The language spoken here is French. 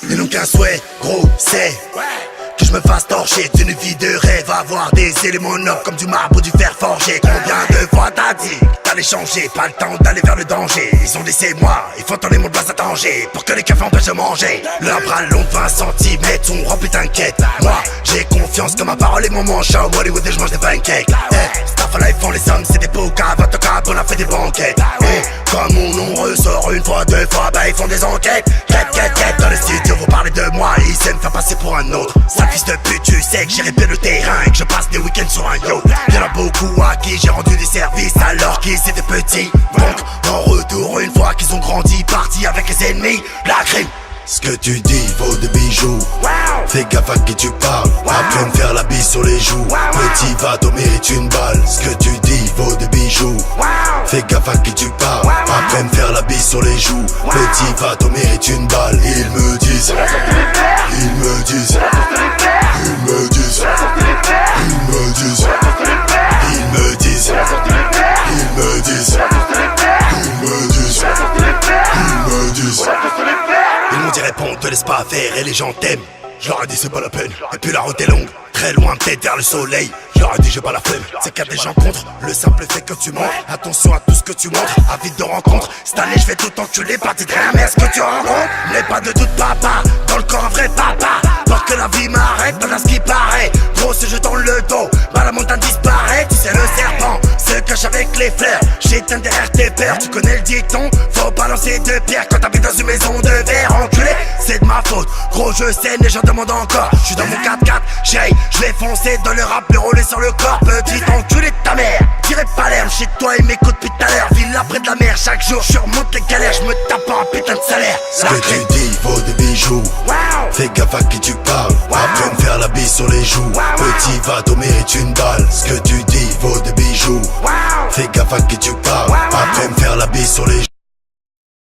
Ils n'ont qu'un souhait, gros, c'est que je me fasse torcher d'une vie de rêve. Avoir des éléments nobles comme du marbre ou du fer forgé. Combien de fois t'as dit d'aller changer? Pas le temps d'aller vers le danger. Ils ont laissé moi, il faut tourner mon blas à danger pour que les cafés empêchent de manger. Leur bras long de 20 cm sont remplis, t'inquiète. Moi, j'ai confiance que ma parole est mon manche. À Hollywood et je mange des pancakes. Staff à life font les hommes, c'est des pokas. Votre cap, on a fait des banquettes. Comme mon nom ressort une fois, deux fois, bah ils font des enquêtes. Quête, dans le studio, vous parlez de moi. Ils aiment me faire passer pour un autre. Sale fils de pute, tu sais que j'ai répété le terrain et que je passe des week-ends sur un yacht. Y'en a beaucoup à qui j'ai rendu des services alors qu'ils étaient petits. Donc, en retour, une fois qu'ils ont grandi, partis avec les ennemis, la crime. Ce que tu dis vaut des bijoux. Fais gaffe à qui tu parles. Après me faire la bise sur les joues. Petit va t'en mérite une balle. Ce que tu dis vaut des bijoux. Fais gaffe à qui tu parles. Après me faire la bise sur les joues. Petit va t'en mérite une balle. Ils me disent. Ils me disent. Ils me disent. Ils me disent. Ils me disent. Ils me disent. Ils me disent. Ils me disent. Ils m'ont dit réponds, te laisse pas faire et les gens t'aiment. Je leur ai dit c'est pas la peine, et puis la route est longue. Très loin peut-être vers le soleil. Je leur ai dit j'ai pas la flemme, c'est qu'il y a des gens contre le simple fait que tu montres. Attention à tout ce que tu montres, avide de rencontre. Cette année je vais tout enculer, parti de rien, mais est-ce que tu rencontres? N'aie pas de doute papa, dans le corps un vrai papa. Pour que la vie m'arrête, pas à ce qui paraît. Gros se jetant le dos, bah la montagne disparaît. Tu sais le serpent se cache avec les fleurs. J'éteins derrière tes peurs, tu connais le dicton. Faut pas lancer de pierre quand t'habites dans une maison de verre. Enculé, c'est de ma faute, gros je sais, les gens demandent encore. Je suis dans mon 4x4, j'aille, je vais foncer dans le rap, le rouler sur le corps. Petit enculé de ta mère, tirez pas l'air, chez toi et m'écoute depuis tout à l'heure. Ville près de la mer, chaque jour je remonte les galères, je me tape un putain de salaire. Ce que tu dis vaut des bijoux. Fais gaffe à qui tu parles. Après me faire la bise sur les joues. Petit va t'en mérite une balle. Ce que tu dis vaut des bijoux. Fais gaffe à qui tu parles. Après me faire la bise sur les joues.